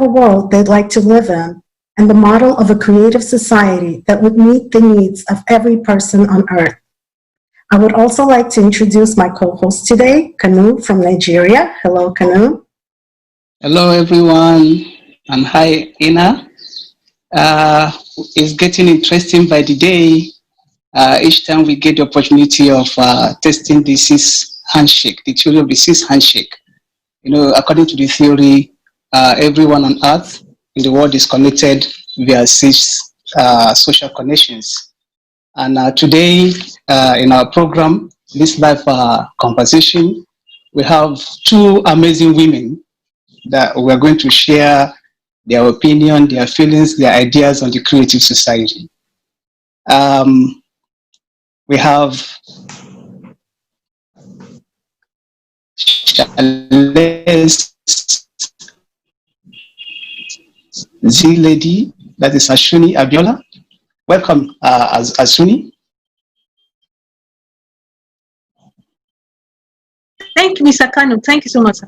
a world they'd like to live in, and the model of a creative society that would meet the needs of every person on Earth. I would also like to introduce my co-host today, Kanu from Nigeria. Hello, Kanu. Hello, everyone, and hi, Ina. It's getting interesting by the day. Each time we get the opportunity of testing the CIS handshake, the theory of the CIS handshake. You know, according to the theory, everyone on Earth in the world is connected via CIS social connections. And today, in our program, this live conversation, we have two amazing women that we're going to share their opinion, their feelings, their ideas on the creative society. We have LadyZeal lady, that is Asuni Abiola. Welcome, Asuni. Thank you, Mr. Kanu. Thank you so much.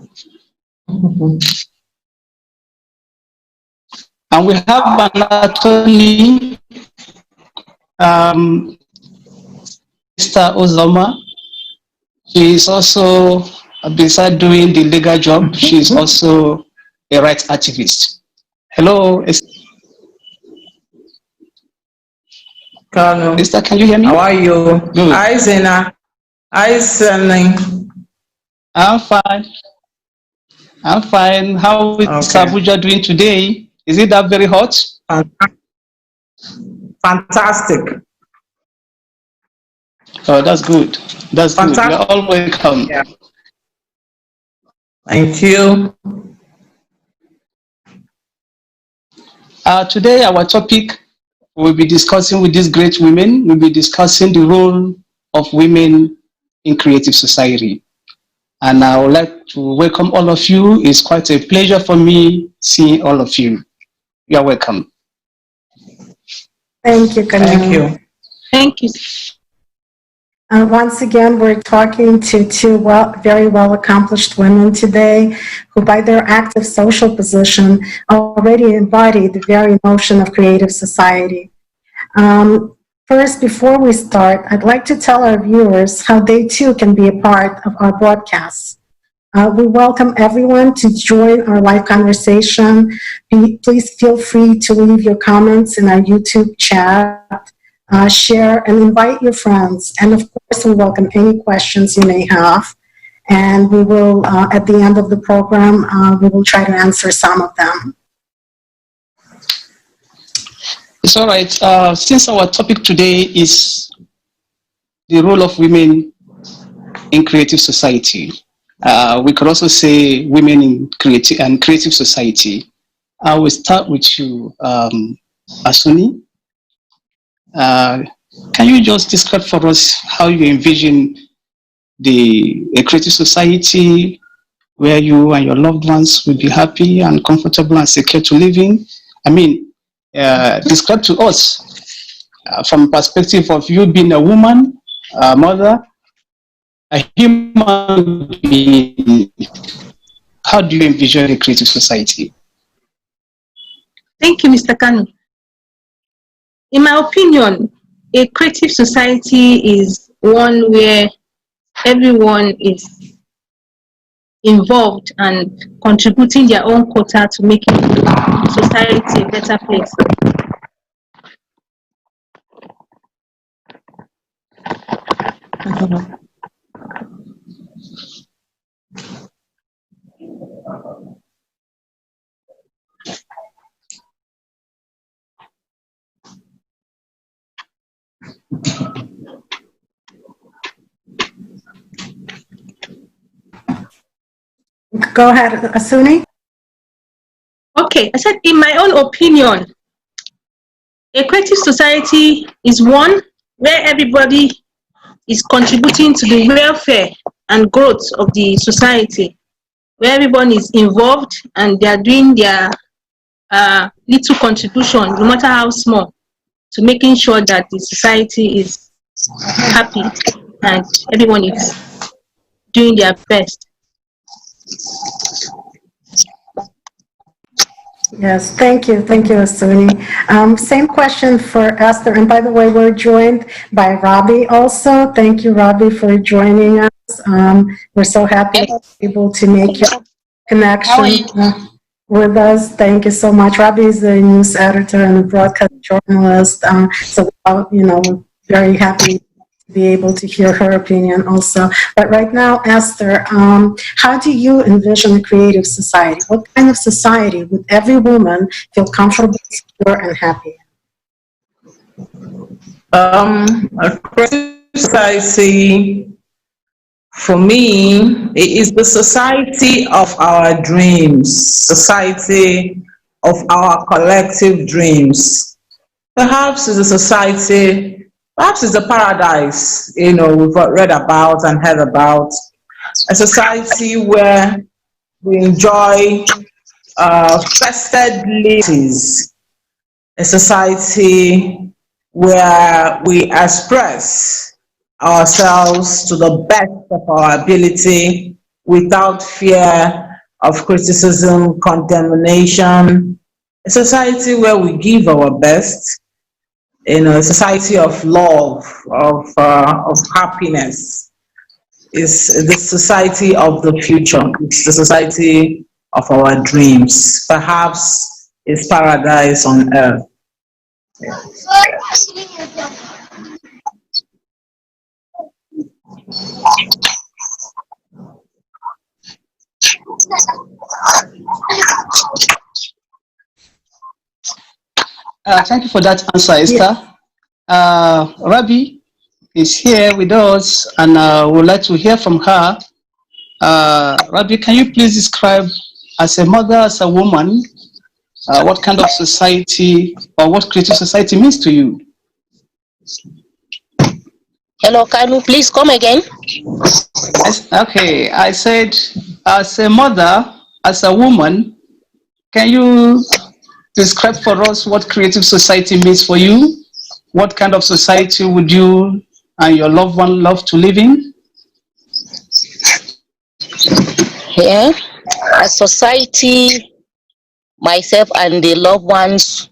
And we have an attorney, Esther Uzoma. She is also, besides doing the legal job, she is also a rights activist. Hello, Esther. Kanu. Esther, can you hear me? How are you? Good. Hi, Zena. Hi, Sterling. I'm fine. I'm fine. How is Abuja doing today? Is it that very hot? Fantastic. Oh, that's good. That's fantastic. Good. You're all welcome. Yeah. Thank you. Today, our topic, we'll be discussing with these great women, we'll be discussing the role of women in creative society. And I would like to welcome all of you. It's quite a pleasure for me seeing all of you. You're welcome. Thank you, Kanu. Thank you. Thank you. Once again, we're talking to two very well-accomplished women today who, by their active social position, already embody the very notion of creative society. First, before we start, I'd like to tell our viewers how they too can be a part of our broadcasts. We welcome everyone to join our live conversation. Please feel free to leave your comments in our YouTube chat, share and invite your friends. And of course, we welcome any questions you may have. And we will, at the end of the program, we will try to answer some of them. It's all right. Since our topic today is the role of women in creative society, we could also say women in creative society. I will start with you, Asuni. Can you just describe for us how you envision a creative society where you and your loved ones will be happy and comfortable and secure to live in? I mean, describe to us from perspective of you being a woman, a mother, a human being. How do you envision a creative society? Thank you, Mr. Kanu. In my opinion, a creative society is one where everyone is involved and contributing their own quota to making society a better place. Go ahead, Asuni. Okay, I said in my own opinion, a creative society is one where everybody is contributing to the welfare and growth of the society, where everyone is involved and they are doing their little contribution, no matter how small, to making sure that the society is happy and everyone is doing their best. Yes, thank you, Asuni. Same question for Esther, and by the way, we're joined by Rabi also. Thank you, Rabi, for joining us. We're so happy to be able to make your connection with us. Thank you so much. Rabi is the news editor and a broadcast journalist, so we're very happy to be able to hear her opinion also. But right now, Esther, how do you envision a creative society? What kind of society would every woman feel comfortable, secure, and happy? A creative society, for me, it is the society of our dreams, society of our collective dreams. Perhaps it's a society, perhaps it's a paradise, we've read about and heard about. A society where we enjoy festive liberties. A society where we express ourselves to the best of our ability without fear of criticism, condemnation. A society where we give our best, a society of love, of happiness. Is the society of the future. It's the society of our dreams. Perhaps it's paradise on earth. Thank you for that answer, Esther. Rabi is here with us, and we'd like to hear from her. Rabi, can you please describe, as a mother, as a woman, what kind of society or what creative society means to you? Hello, can you please come again? Okay, I said, as a mother, as a woman, can you describe for us what creative society means for you? What kind of society would you and your loved one love to live in? Yeah, a society myself and the loved ones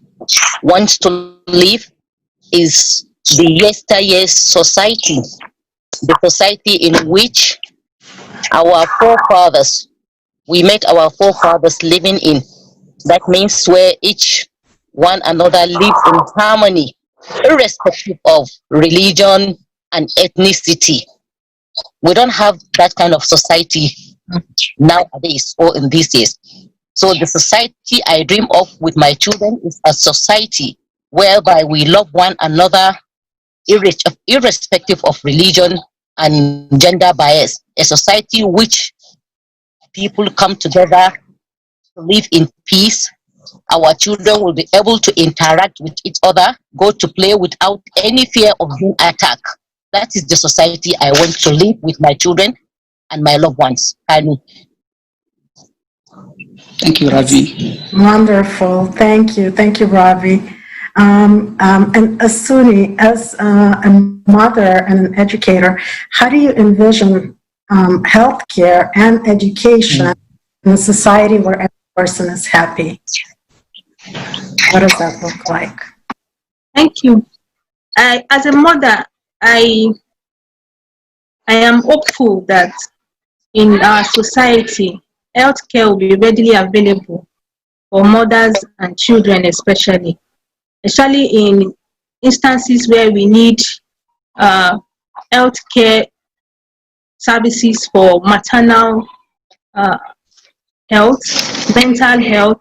want to live is the yesteryear's society, the society in which our forefathers, we met our forefathers living in. That means where each one another live in harmony, irrespective of religion and ethnicity. We don't have that kind of society nowadays or in these days. So the society I dream of with my children is a society whereby we love one another irrespective of religion and gender bias. A society which people come together to live in peace. Our children will be able to interact with each other, go to play without any fear of being attacked. That is the society I want to live with my children and my loved ones. And thank you, Rabi. Wonderful. Thank you, Ravi. And Asuni, as a mother and an educator, how do you envision healthcare and education in a society where every person is happy? What does that look like? Thank you. As a mother, I am hopeful that in our society, healthcare will be readily available for mothers and children, especially in instances where we need healthcare services for maternal health, mental health,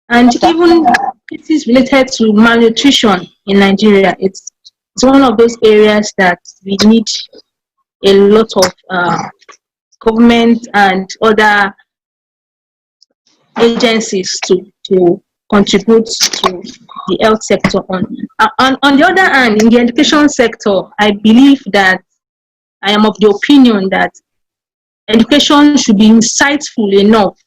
and even cases related to malnutrition in Nigeria. It's one of those areas that we need a lot of government and other agencies to contribute to the health sector on. On the other hand, in the education sector, I believe that I am of the opinion that education should be insightful enough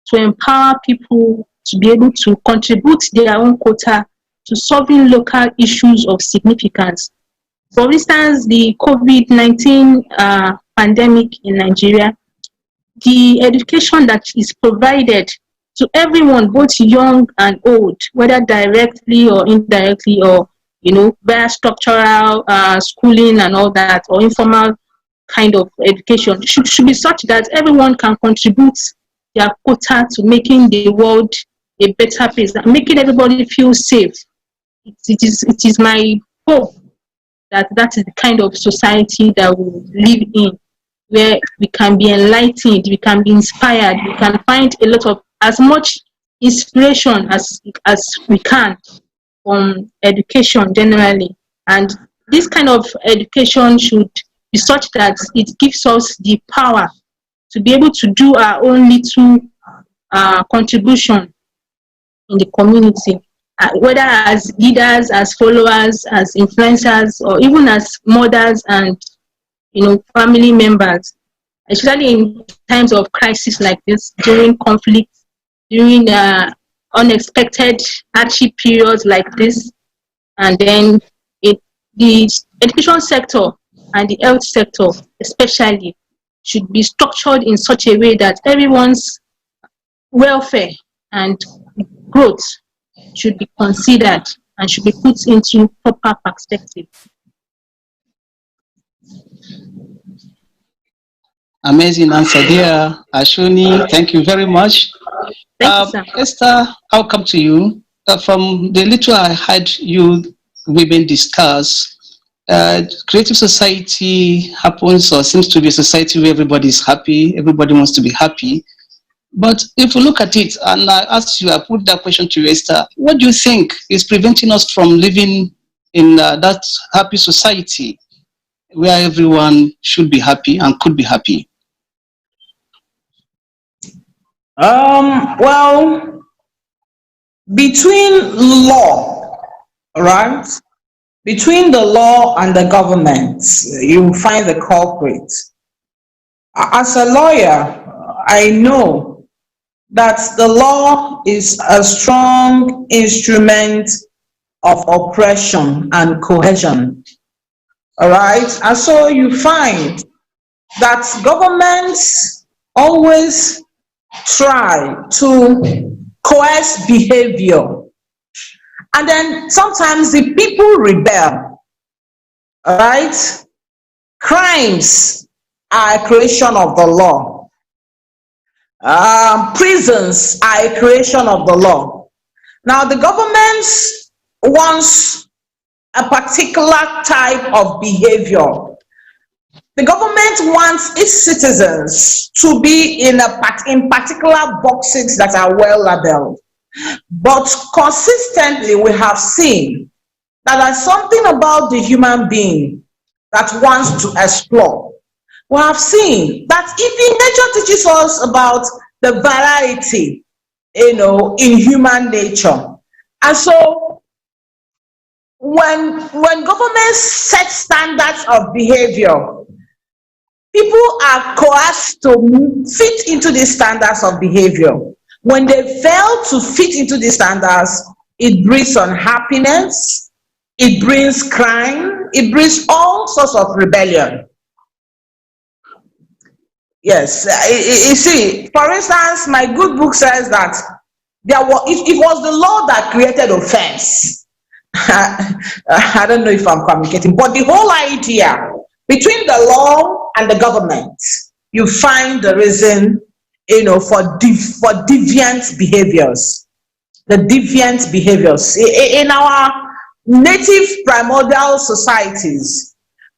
to empower people to be able to contribute their own quota to solving local issues of significance. For instance, the COVID-19 pandemic in Nigeria, the education that is provided to everyone, both young and old, whether directly or indirectly, or via structural schooling and all that, or informal kind of education, should be such that everyone can contribute their quota to making the world a better place, making everybody feel safe. It is my hope that is the kind of society that we live in, where we can be enlightened, we can be inspired, we can find a lot of, as much inspiration as we can from education generally. And this kind of education should be such that it gives us the power to be able to do our own little contribution in the community, whether as leaders, as followers, as influencers, or even as mothers and family members, especially in times of crisis like this, during conflict, during unexpected hardship periods like this. And then the education sector and the health sector especially should be structured in such a way that everyone's welfare and growth should be considered and should be put into proper perspective. Amazing answer there, Asuni. Thank you very much. Thank you, sir. Esther, I'll come to you. From the little I heard you women discuss, creative society happens or seems to be a society where everybody is happy, everybody wants to be happy. But if we look at it, and I asked you, I put that question to you, Esther, what do you think is preventing us from living in that happy society where everyone should be happy and could be happy? Well, between law, right? Between the law and the government, you find the culprit. As a lawyer, I know that the law is a strong instrument of oppression and coercion. All right? And so you find that governments always try to coerce behavior. And then sometimes the people rebel. All right? Crimes are a creation of the law. Prisons are a creation of the law. Now the government wants a particular type of behavior. The government wants its citizens to be in particular boxes that are well labeled. But consistently we have seen that there's something about the human being that wants to explore. We have seen that even nature teaches us about the variety, in human nature. And so when governments set standards of behavior, people are coerced to fit into these standards of behavior. When they fail to fit into these standards, it brings unhappiness, it brings crime, it brings all sorts of rebellion. Yes, you see, for instance, my good book says that it was the law that created offense. I don't know if I'm communicating, but the whole idea between the law and the government, you find the reason, for deviant behaviors. The deviant behaviors in our native primordial societies.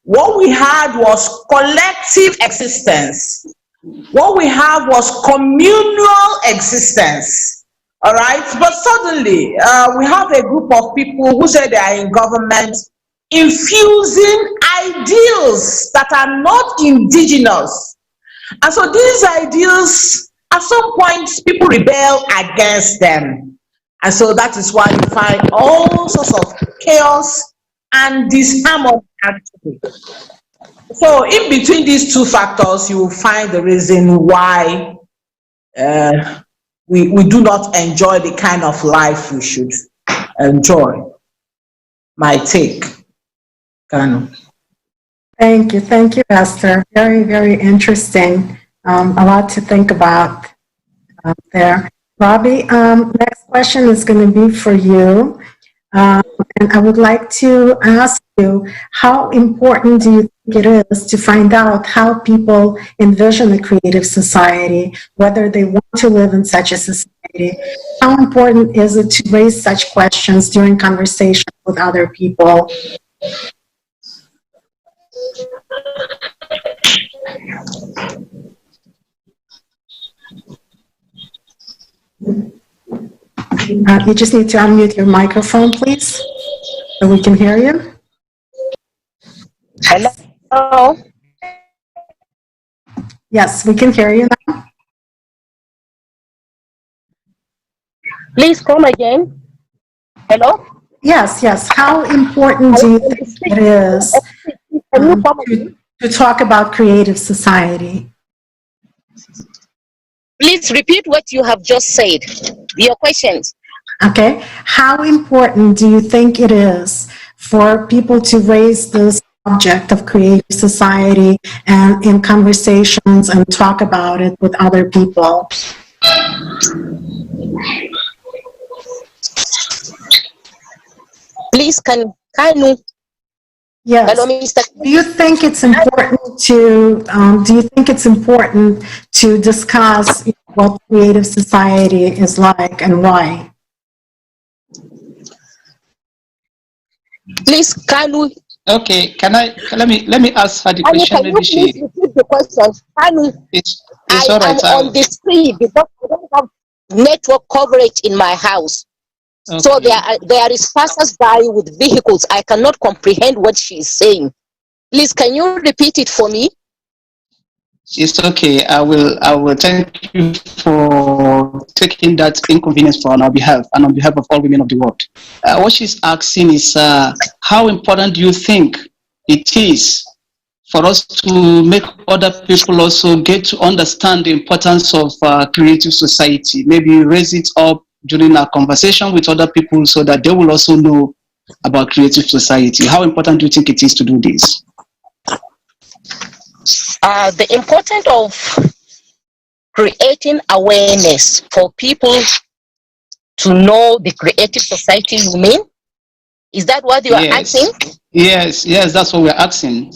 What we had was collective existence. What we have was communal existence. All right, but suddenly we have a group of people who say they are in government, infusing ideals that are not indigenous. And so these ideals, at some point, people rebel against them. And so that is why you find all sorts of chaos and disharmony actually. So in between these two factors, you will find the reason why we do not enjoy the kind of life we should enjoy. My take. Kanu. Thank you, Esther. Very, very interesting. A lot to think about there. Robbie, next question is going to be for you. And I would like to ask you, how important do you think it is to find out how people envision a creative society, whether they want to live in such a society? How important is it to raise such questions during conversations with other people? You just need to unmute your microphone, please, so we can hear you. Hello? Yes, we can hear you now. Please come again. Hello? Yes, yes. How important do you think it is to talk about creative society? Please repeat what you have just said. Your questions. Okay. How important do you think it is for people to raise this subject of creative society and in conversations and talk about it with other people? Please, can you? Yes. Hello, Mr. Do you think it's important to discuss what creative society is like and why? Please, can you? Okay, let me ask her the question. Can you please repeat the question? It's I all right. am on the street because I don't have network coverage in my house. Okay. So there is passers-by with vehicles. I cannot comprehend what she is saying. Please, can you repeat it for me? It's okay. I will thank you for taking that inconvenience on our behalf and on behalf of all women of the world. What she's asking is how important do you think it is for us to make other people also get to understand the importance of creative society? Maybe raise it up during our conversation with other people so that they will also know about creative society. How important do you think it is to do this? The importance of creating awareness for people to know the creative society you mean? Is that what you are asking? Yes, that's what we're asking.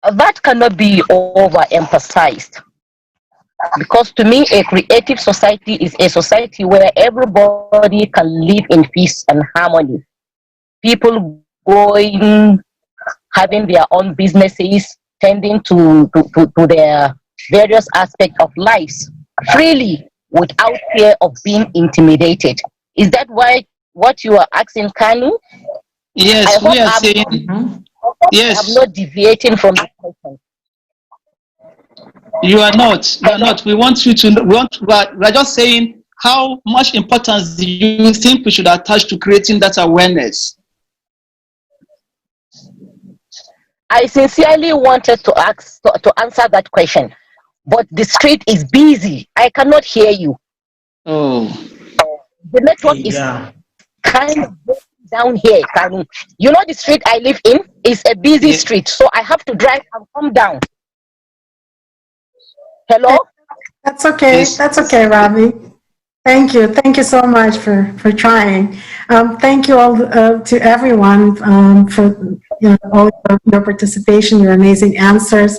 That cannot be overemphasized. Because to me, a creative society is a society where everybody can live in peace and harmony. People going, having their own businesses, tending to their various aspects of lives freely without fear of being intimidated. Is that what you are asking, Kanu? Yes, we are saying. Yes. I'm not deviating from the question. You are not. You are not. We want you to. We are just saying how much importance do you think we should attach to creating that awareness? I sincerely wanted to answer that question, but the street is busy. I cannot hear you. Oh. The network is kind of down here. You know the street I live in is a busy street, so I have to drive and come down. Hello? That's okay. Yes. That's okay, Rabi. Thank you. Thank you so much for trying. Thank you all to everyone for all your participation, your amazing answers.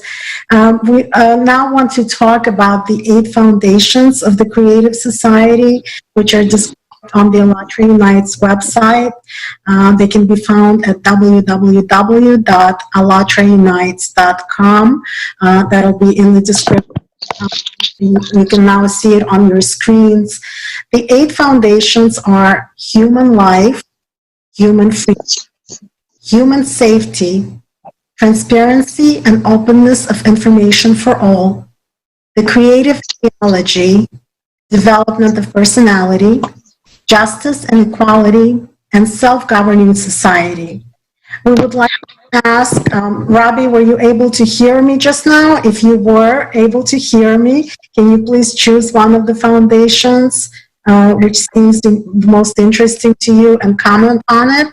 We now want to talk about the 8 foundations of the Creative Society, which are described on the Allatraunites website. They can be found at www.allatraunites.com. That'll be in the description. You can now see it on your screens. The 8 foundations are human life, human freedom, human safety, transparency and openness of information for all, the creative theology, development of personality, justice and equality, and self-governing society. We would like to ask, Rabi, were you able to hear me just now? If you were able to hear me, can you please choose one of the foundations which seems the most interesting to you and comment on it?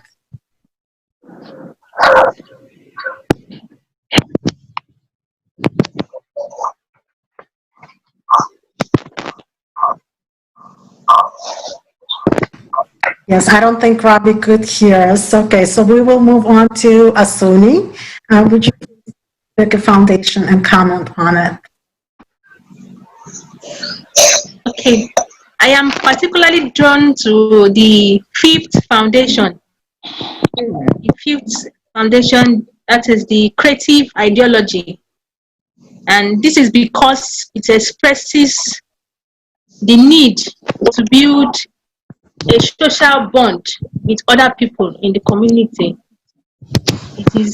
Yes, I don't think Rabi could hear us. Okay, so we will move on to Asuni. Would you pick a foundation and comment on it? Okay, I am particularly drawn to the fifth foundation. The fifth foundation, that is the creative ideology. And this is because it expresses the need to build a social bond with other people in the community. It is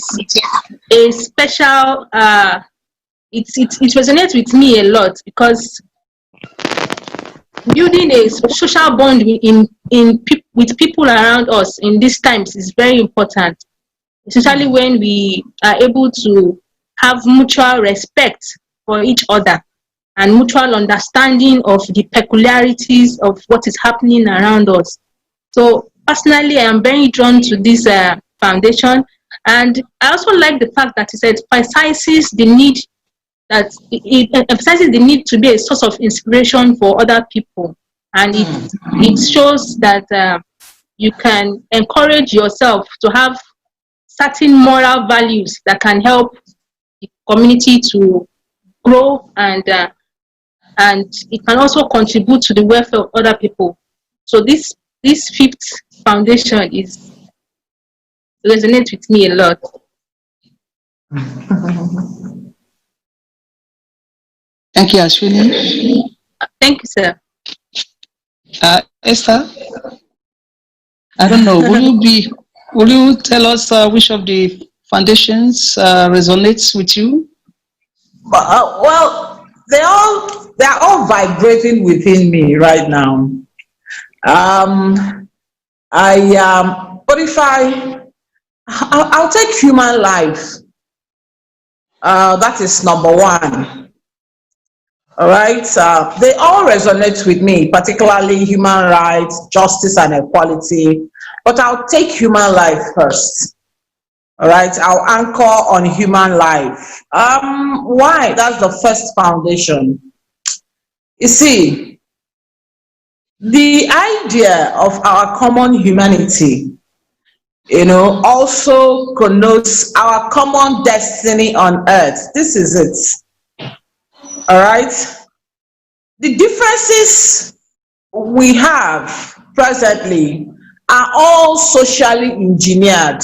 a special, it resonates with me a lot, because building a social bond with people around us in these times is very important, especially when we are able to have mutual respect for each other and mutual understanding of the peculiarities of what is happening around us. So personally, I am very drawn to this foundation, and I also like the fact that it emphasizes the need it emphasizes the need to be a source of inspiration for other people, and it shows that you can encourage yourself to have certain moral values that can help the community to grow, and it can also contribute to the welfare of other people. So this fifth foundation resonates with me a lot. Thank you, Asuni. Thank you, sir. Esther, I don't know, will you tell us which of the foundations resonates with you? Well, they're all vibrating within me right now. But if I'll take human life. That is number one. All right, they all resonate with me, particularly human rights, justice, and equality. But I'll take human life first. All right, I'll anchor on human life. Why? That's the first foundation. You see, the idea of our common humanity, also connotes our common destiny on earth. This is it. All right. The differences we have presently are all socially engineered.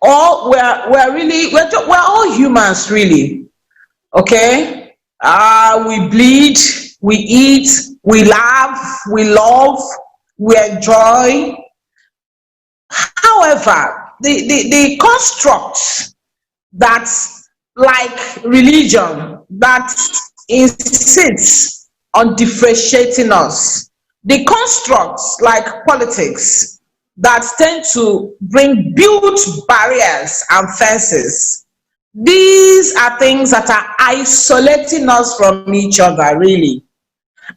We're all humans, really. Okay. We bleed, we eat, we laugh, we love, we enjoy. However, the constructs that, like religion, that insists on differentiating us, the constructs like politics that tend to build barriers and fences, these are things that are isolating us from each other, really.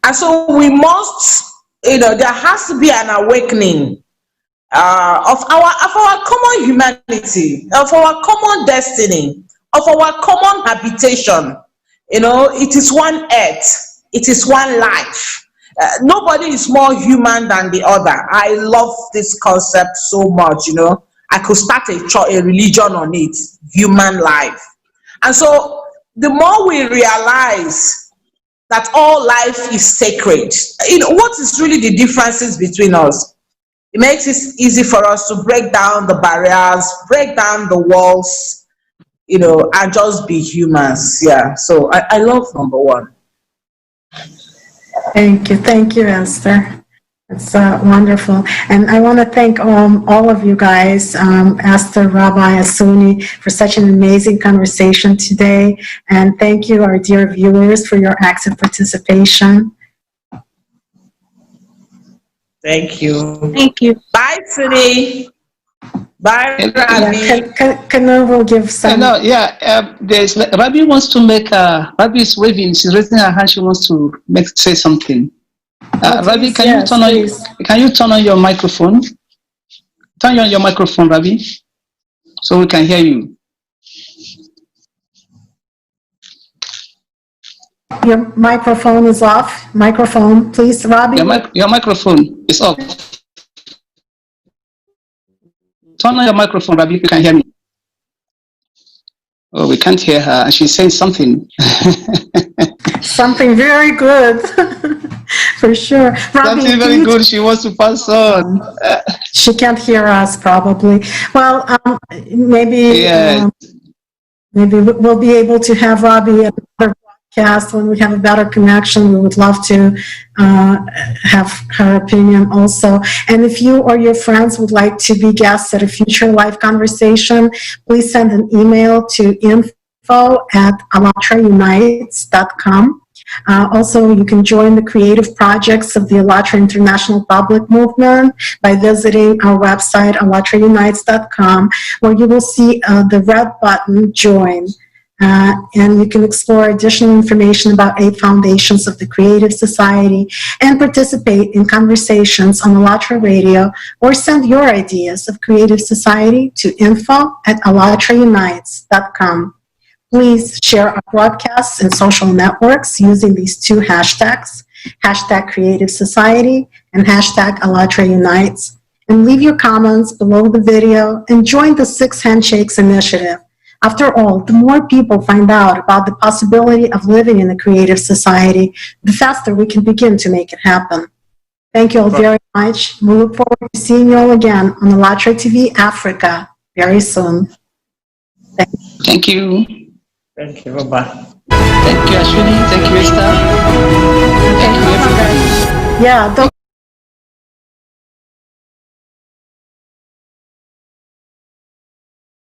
And so we must, there has to be an awakening of our common humanity, of our common destiny, of our common habitation. It is one earth, it is one life. Nobody is more human than the other. I love this concept so much. I could start a religion on it, human life. And so the more we realize that all life is sacred, what is really the differences between us? It makes it easy for us to break down the barriers, break down the walls, and just be humans. Yeah. So I love number one. Thank you, Esther. It's wonderful. And I want to thank all of you guys, Esther, Rabi, Asuni, for such an amazing conversation today. And thank you, our dear viewers, for your active participation. Thank you. Thank you. Bye, Suni. Bye, Rabi. Kanu will give some. There's Rabi wants to make. Rabi is waving. She's raising her hand. She wants to say something. Rabi, can you turn on your microphone? Turn on your microphone, Rabi, so we can hear you. Your microphone is off. Microphone, please, Rabi. Your microphone is off. Turn on your microphone, Rabi, if you can hear me. Oh, we can't hear her, and she's saying something. Something very good, for sure. Rabi, Something very good she wants to pass on. She can't hear us, probably. Well, maybe Yeah. maybe we'll be able to have Rabi at another broadcast when we have a better connection. We would love to have her opinion also. And if you or your friends would like to be guests at a future live conversation, please send an email to info@ALLATRAunites.com. Also, you can join the creative projects of the Allatra International Public Movement by visiting our website, ALLATRAunites.com, where you will see the red button, Join. And you can explore additional information about 8 foundations of the Creative Society and participate in conversations on Allatra Radio, or send your ideas of Creative Society to info@ALLATRAunites.com. Please share our broadcasts and social networks using these 2 hashtags, #Creative Society and #ALLATRAunites, and leave your comments below the video and join the 6 Handshakes initiative. After all, the more people find out about the possibility of living in a creative society, the faster we can begin to make it happen. Thank you all very much. We look forward to seeing you all again on ALLATRA TV Africa very soon. Thank you. Thank you. Bye-bye. Thank you, Asuni. Thank you, Esther. Thank you, everybody. Yeah, don't